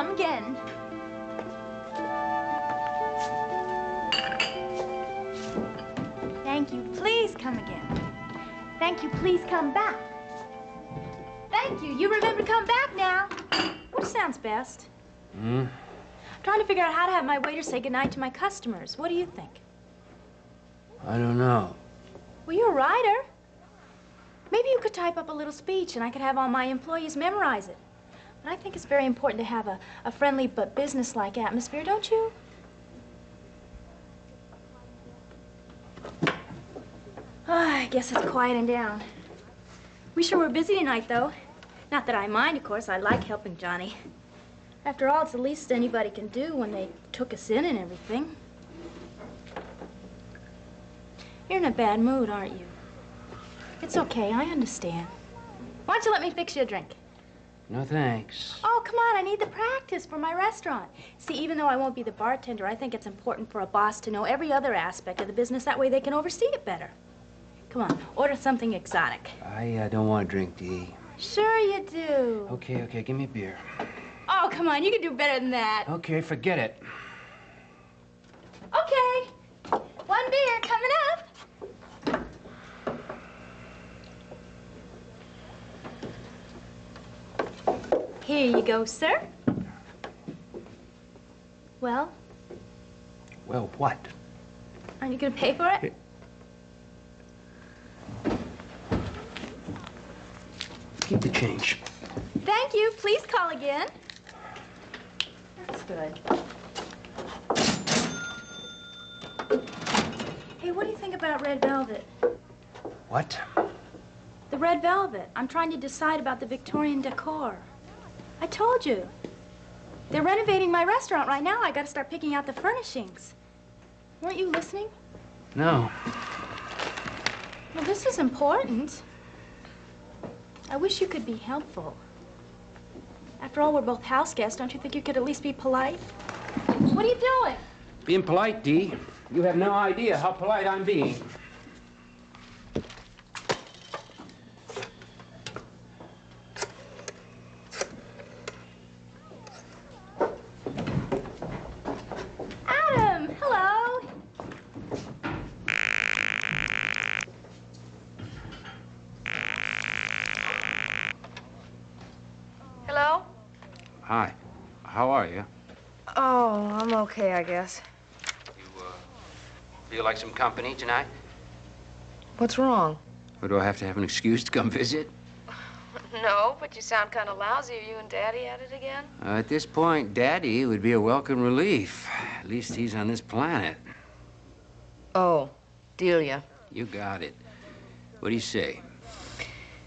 come again. Thank you, please come again. Thank you, please come back. Thank you, you remember to come back now. Which sounds best? I'm trying to figure out how to have my waiter say goodnight to my customers. What do you think? I don't know. Well, you're a writer. Maybe you could type up a little speech and I could have all my employees memorize it. But I think it's very important to have a friendly but businesslike atmosphere, don't you? Oh, I guess it's quieting down. We sure were busy tonight, though. Not that I mind, of course. I like helping Johnny. After all, it's the least anybody can do when they took us in and everything. You're in a bad mood, aren't you? It's okay, I understand. Why don't you let me fix you a drink? No, thanks. Oh, come on, I need the practice for my restaurant. See, even though I won't be the bartender, I think it's important for a boss to know every other aspect of the business. That way they can oversee it better. Come on, order something exotic. I don't want to drink, Dee. Sure you do. Okay, give me a beer. Oh, come on, you can do better than that. Okay, forget it. Okay. One beer coming up. Here you go, sir. Well? Well, what? Aren't you going to pay for it? Keep the change. Thank you. Please call again. That's good. Hey, what do you think about red velvet? What? The red velvet. I'm trying to decide about the Victorian decor. I told you. They're renovating my restaurant right now. I got to start picking out the furnishings. Weren't you listening? No. Well, this is important. I wish you could be helpful. After all, we're both house guests. Don't you think you could at least be polite? What are you doing? Being polite, Dee. You have no idea how polite I'm being. Adam, hello. Hello? Hi. How are you? Oh, I'm okay, I guess. You, feel like some company tonight? What's wrong? Or do I have to have an excuse to come visit? No, but you sound kind of lousy. Are you and Daddy at it again? At this point, Daddy would be a welcome relief. At least he's on this planet. Oh, Delia. You got it. What do you say?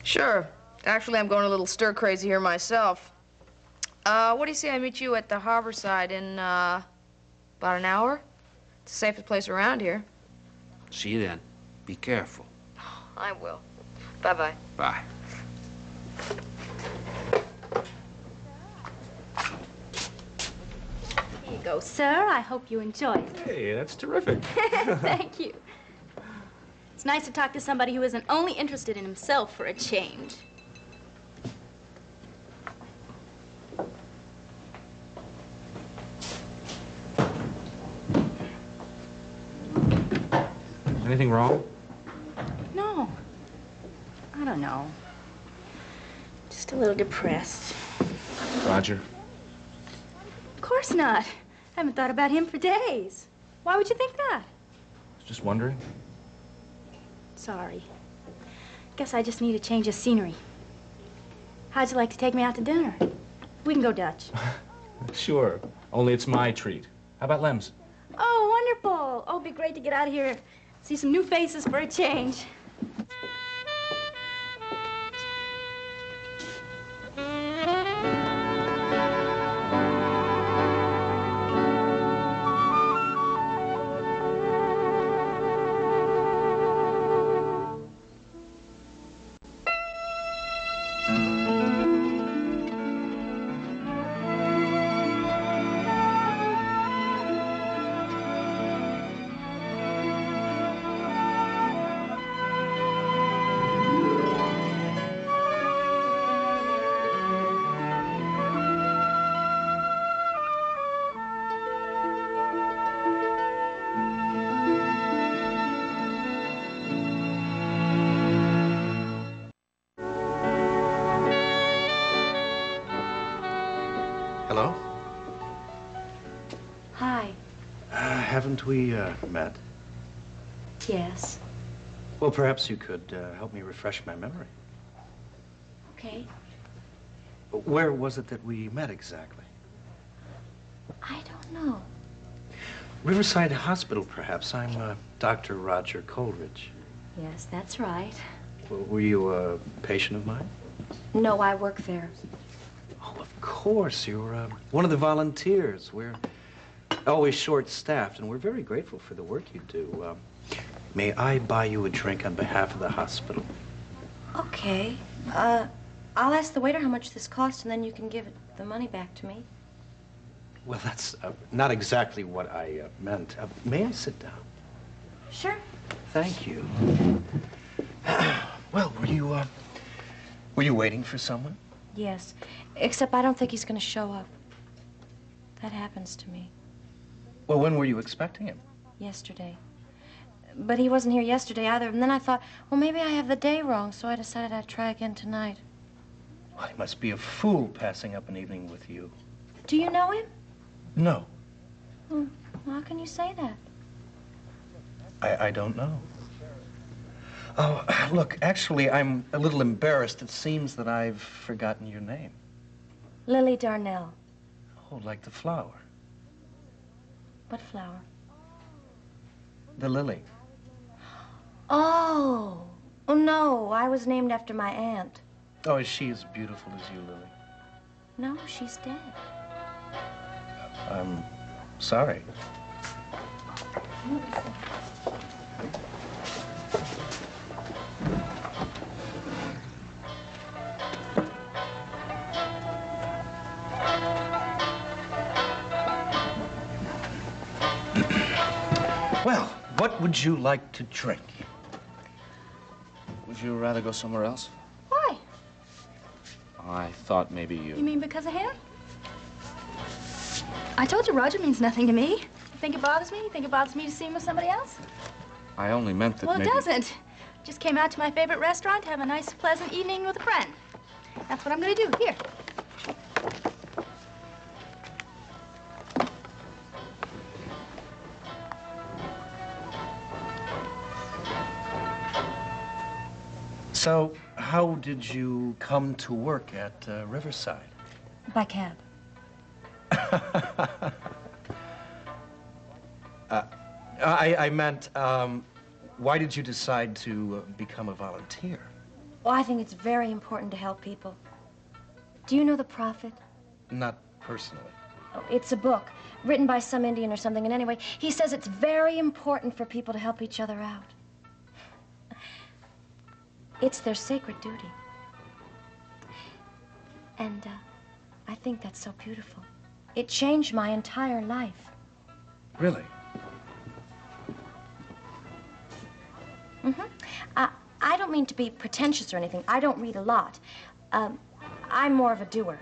Sure. Actually, I'm going a little stir-crazy here myself. What do you say I meet you at the harbor side in, about an hour? It's the safest place around here. See you then. Be careful. I will. Bye-bye. Bye. Here you go, sir. I hope you enjoy it. Hey, that's terrific. Thank you. It's nice to talk to somebody who isn't only interested in himself for a change. Anything wrong? No. I don't know. Just a little depressed. Roger? Of course not. I haven't thought about him for days. Why would you think that? Just wondering. Sorry. Guess I just need a change of scenery. How'd you like to take me out to dinner? We can go Dutch. Sure. Only it's my treat. How about Lem's? Oh, wonderful. Oh, it'd be great to get out of here. See some new faces for a change. Hello? Hi. Haven't we met? Yes. Well, perhaps you could help me refresh my memory. Okay. Where was it that we met exactly? I don't know. Riverside Hospital, perhaps. I'm Dr. Roger Coleridge. Yes, that's right. Were you a patient of mine? No, I work there. Oh, of course. You're one of the volunteers. We're always short-staffed, and we're very grateful for the work you do. May I buy you a drink on behalf of the hospital? Okay. I'll ask the waiter how much this costs, and then you can give the money back to me. Well, that's not exactly what I meant. May I sit down? Sure. Thank you. Well, were you waiting for someone? Yes. Except I don't think he's going to show up. That happens to me. Well, when were you expecting him? Yesterday. But he wasn't here yesterday either. And then I thought, well, maybe I have the day wrong, so I decided I'd try again tonight. Well, he must be a fool passing up an evening with you. Do you know him? No. Well, how can you say that? I don't know. Oh, look, actually, I'm a little embarrassed. It seems that I've forgotten your name. Lily Darnell. Oh, like the flower. What flower? The lily. Oh. Oh, no. I was named after my aunt. Oh, is she as beautiful as you, Lily? No, she's dead. I'm sorry. Well, what would you like to drink? Would you rather go somewhere else? Why? I thought maybe you... You mean because of him? I told you Roger means nothing to me. You think it bothers me? You think it bothers me to see him with somebody else? I only meant that Well, maybe... it doesn't. Just came out to my favorite restaurant to have a nice, pleasant evening with a friend. That's what I'm going to do. Here. So, how did you come to work at Riverside? By cab. I meant, why did you decide to become a volunteer? Well, I think it's very important to help people. Do you know The Prophet? Not personally. Oh, it's a book written by some Indian or something. And anyway, he says it's very important for people to help each other out. It's their sacred duty. And I think that's so beautiful. It changed my entire life. Really? Mm-hmm. I don't mean to be pretentious or anything. I don't read a lot. I'm more of a doer.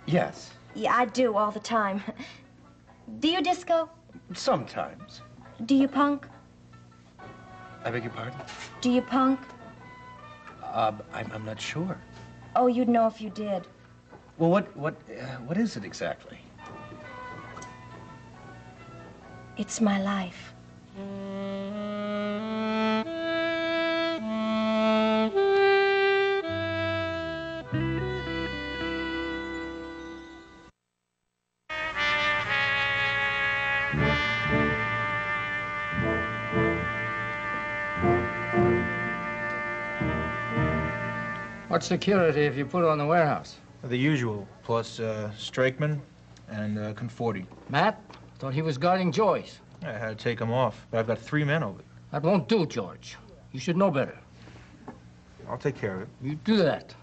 Yes. Yeah, I do all the time. Do you disco? Sometimes. Do you punk? I beg your pardon? Do you punk? I'm not sure. Oh, you'd know if you did. Well, what is it exactly? It's my life. What security have you put on the warehouse? The usual, plus Strakeman and Conforti. Matt? Thought he was guarding Joyce. I had to take him off, but I've got 3 men over there. That won't do, George. You should know better. I'll take care of it. You do that.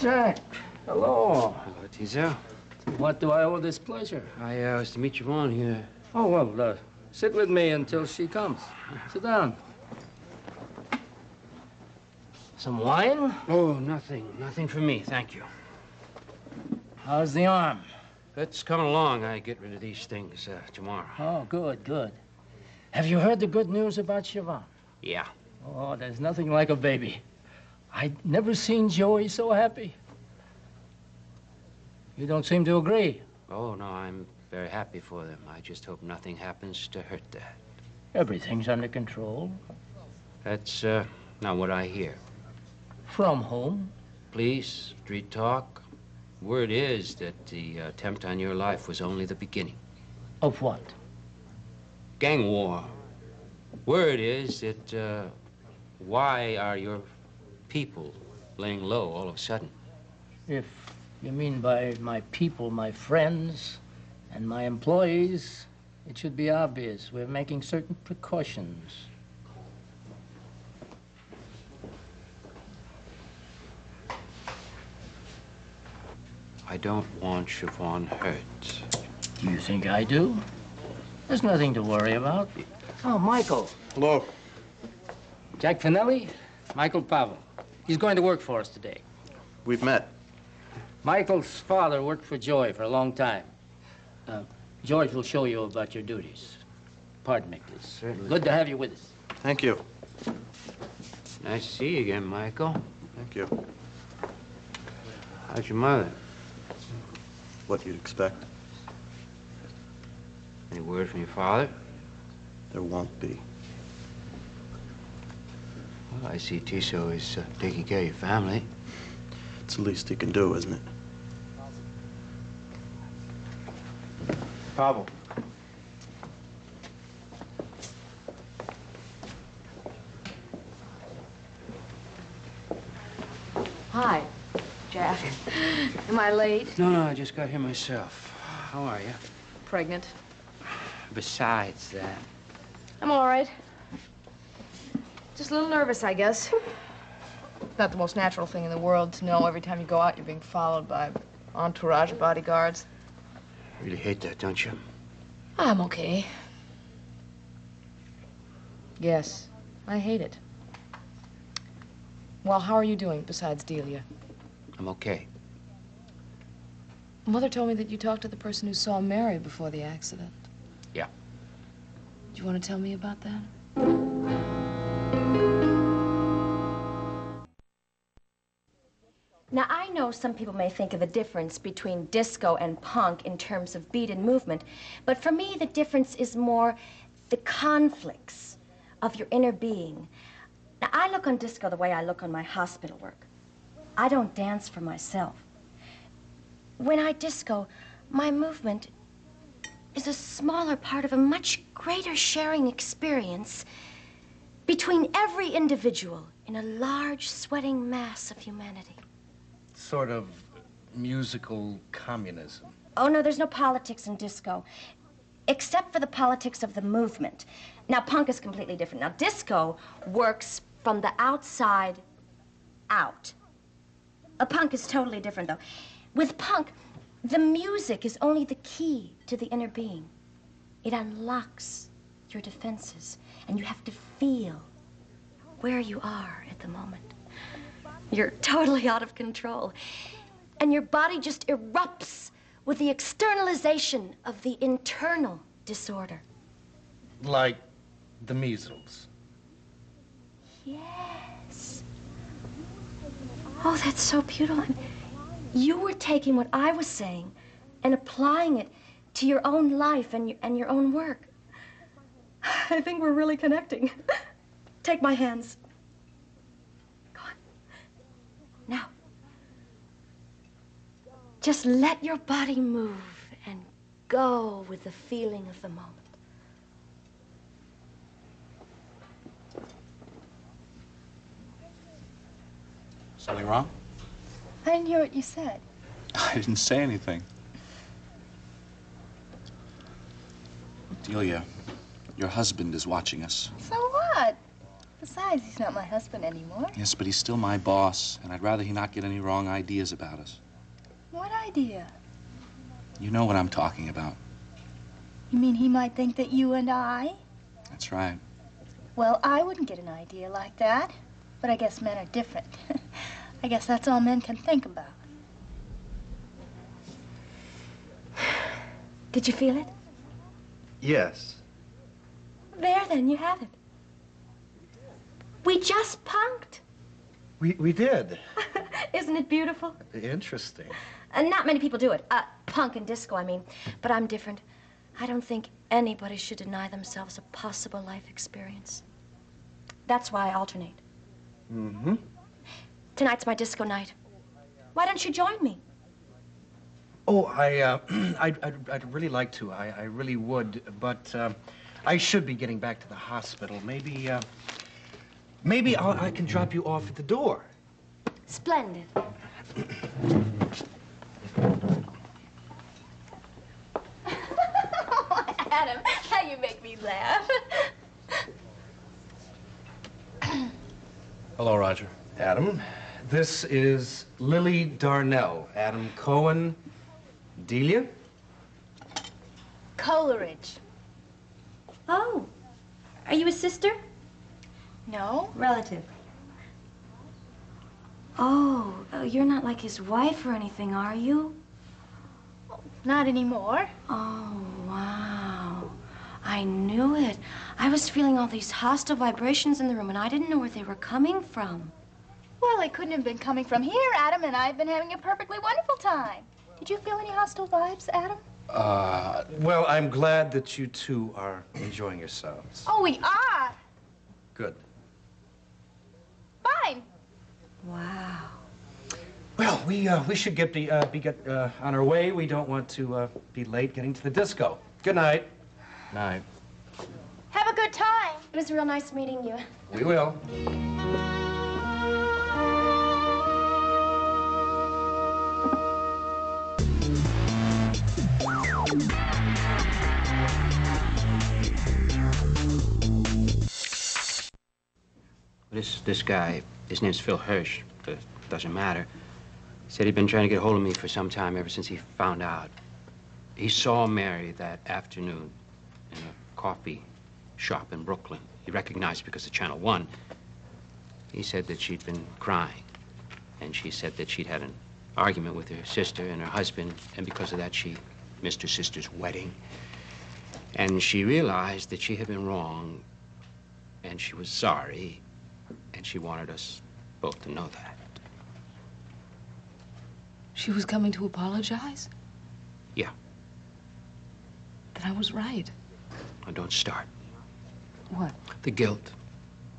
Jack, hello. Hello, Teasel. What do I owe this pleasure? I was to meet Yvonne here. Oh, well, sit with me until she comes. Sit down. Some wine? Oh, nothing for me, thank you. How's the arm? It's coming along. I get rid of these things tomorrow. Oh, good, good. Have you heard the good news about Siobhan? Yeah. Oh, there's nothing like a baby. I'd never seen Joey so happy. You don't seem to agree. Oh, no, I'm very happy for them. I just hope nothing happens to hurt that. Everything's under control. That's not what I hear. From whom? Police, street talk. Word is that the attempt on your life was only the beginning. Of what? Gang war. Word is that, why are your people laying low all of a sudden? If you mean by my people, my friends, and my employees, it should be obvious. We're making certain precautions. I don't want Siobhan hurt. You think I do? There's nothing to worry about. Oh, Michael. Hello. Jack Finelli, Michael Pavel. He's going to work for us today. We've met. Michael's father worked for Joey for a long time. George will show you about your duties. Pardon me, please. Certainly. Good to have you with us. Thank you. Nice to see you again, Michael. Thank you. How's your mother? What you'd expect. Any word from your father? There won't be. Well, I see Tiso is taking care of your family. It's the least he can do, isn't it? Pavel. Hi, Jack. Am I late? No, I just got here myself. How are you? Pregnant. Besides that, I'm all right. Just a little nervous, I guess. Not the most natural thing in the world to know every time you go out you're being followed by entourage of bodyguards. really hate that, don't you? I'm okay. Yes, I hate it. Well, how are you doing besides Delia? I'm okay. Mother told me that you talked to the person who saw Mary before the accident. Yeah. Do you want to tell me about that? Now, I know some people may think of the difference between disco and punk in terms of beat and movement, but for me, the difference is more the conflicts of your inner being. Now, I look on disco the way I look on my hospital work. I don't dance for myself. When I disco, my movement is a smaller part of a much greater sharing experience between every individual in a large, sweating mass of humanity. Sort of musical communism. Oh, no, there's no politics in disco, except for the politics of the movement. Now, punk is completely different. Now, disco works from the outside out. A punk is totally different, though. With punk, the music is only the key to the inner being. It unlocks your defenses, and you have to feel where you are at the moment. You're totally out of control. And your body just erupts with the externalization of the internal disorder. Like the measles. Yes. Oh, that's so beautiful. You were taking what I was saying and applying it to your own life and your own work. I think we're really connecting. Take my hands. Go on. Now, just let your body move and go with the feeling of the moment. Something wrong? I didn't hear what you said. I didn't say anything. Delia, your husband is watching us. So what? Besides, he's not my husband anymore. Yes, but he's still my boss, and I'd rather he not get any wrong ideas about us. What idea? You know what I'm talking about. You mean he might think that you and I? That's right. Well, I wouldn't get an idea like that. But I guess men are different. I guess that's all men can think about. Did you feel it? Yes. There, then, you have it. We just punked. We did. Isn't it beautiful? Interesting. Not many people do it. Punk and disco, I mean. But I'm different. I don't think anybody should deny themselves a possible life experience. That's why I alternate. Mm-hmm. Tonight's my disco night. Why don't you join me? Oh, I'd really like to. I really would, but I should be getting back to the hospital. Maybe I can drop you off at the door. Splendid. Adam, how you make me laugh. Hello, Roger. Adam, this is Lily Darnell. Adam Cohen. Delia? Coleridge. Oh, are you a sister? No? Relative. Oh, you're not like his wife or anything, are you? Not anymore. Oh, wow. I knew it. I was feeling all these hostile vibrations in the room, and I didn't know where they were coming from. Well, they couldn't have been coming from here. Adam and I have been having a perfectly wonderful time. Did you feel any hostile vibes, Adam? Well, I'm glad that you two are enjoying yourselves. Oh, we are. Good. Fine. Wow. Well, we should get on our way. We don't want to be late getting to the disco. Good night. Night. Have a good time. It was real nice meeting you. We will. This guy, his name's Phil Hirsch, but doesn't matter. Said he'd been trying to get hold of me for some time, ever since he found out. He saw Mary that afternoon in a coffee shop in Brooklyn. He recognized because of Channel 1. He said that she'd been crying, and she said that she'd had an argument with her sister and her husband, and because of that, she missed her sister's wedding. And she realized that she had been wrong, and she was sorry, and she wanted us both to know that. She was coming to apologize? Yeah. Then I was right. Now, don't start. What? The guilt.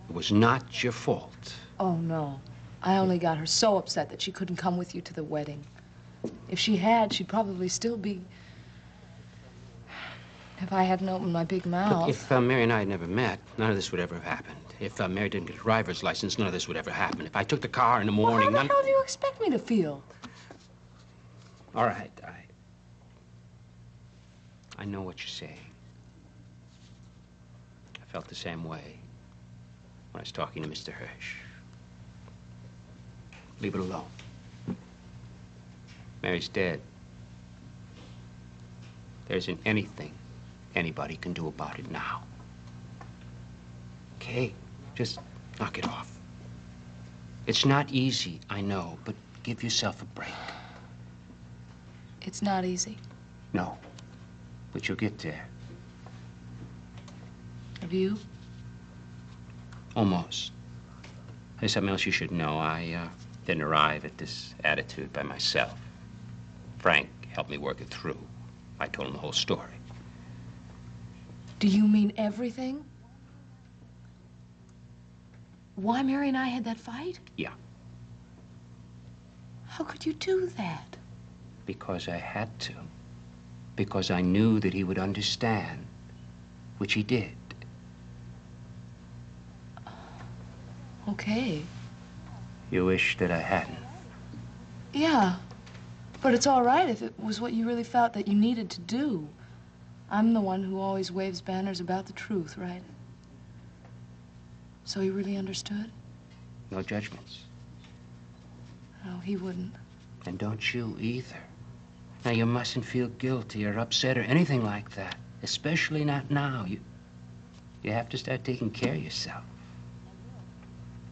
It was not your fault. Oh, no. I only got her so upset that she couldn't come with you to the wedding. If she had, she'd probably still be... If I hadn't opened my big mouth... Look, if Mary and I had never met, none of this would ever have happened. If Mary didn't get a driver's license, none of this would ever happen. If I took the car in the morning... Well, how the hell do you expect me to feel? All right, I know what you're saying. I felt the same way when I was talking to Mr. Hirsch. Leave it alone. Mary's dead. There isn't anything anybody can do about it now. Okay? Just knock it off. It's not easy, I know, but give yourself a break. It's not easy. No, but you'll get there. Have you? Almost. There's something else you should know. I didn't arrive at this attitude by myself. Frank helped me work it through. I told him the whole story. Do you mean everything? Why Mary and I had that fight? Yeah. How could you do that? Because I had to. Because I knew that he would understand, which he did. Okay. You wish that I hadn't. Yeah. But it's all right if it was what you really felt that you needed to do. I'm the one who always waves banners about the truth, right? So he really understood? No judgments. No, he wouldn't. And don't you either. Now, you mustn't feel guilty or upset or anything like that. Especially not now. You have to start taking care of yourself.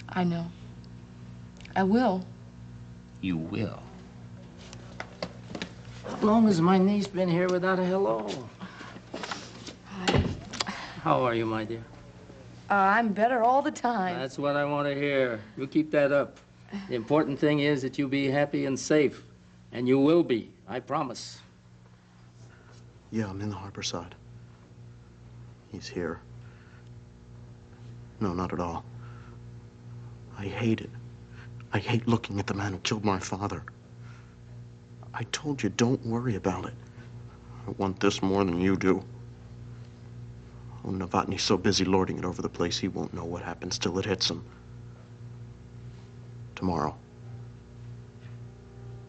I know. I will. You will. How long has my niece been here without a hello? How are you, my dear? I'm better all the time. That's what I want to hear. You keep that up. The important thing is that you be happy and safe. And you will be, I promise. Yeah, I'm in the harbor side. He's here. No, not at all. I hate it. I hate looking at the man who killed my father. I told you, don't worry about it. I want this more than you do. Oh, Novotny's so busy lording it over the place, he won't know what happens till it hits him. Tomorrow.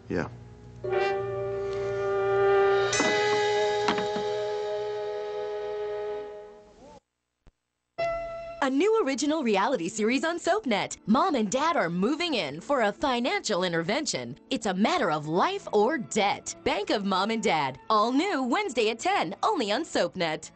Yeah. A new original reality series on SoapNet. Mom and Dad are moving in for a financial intervention. It's a matter of life or debt. Bank of Mom and Dad. All new Wednesday at 10, only on SoapNet.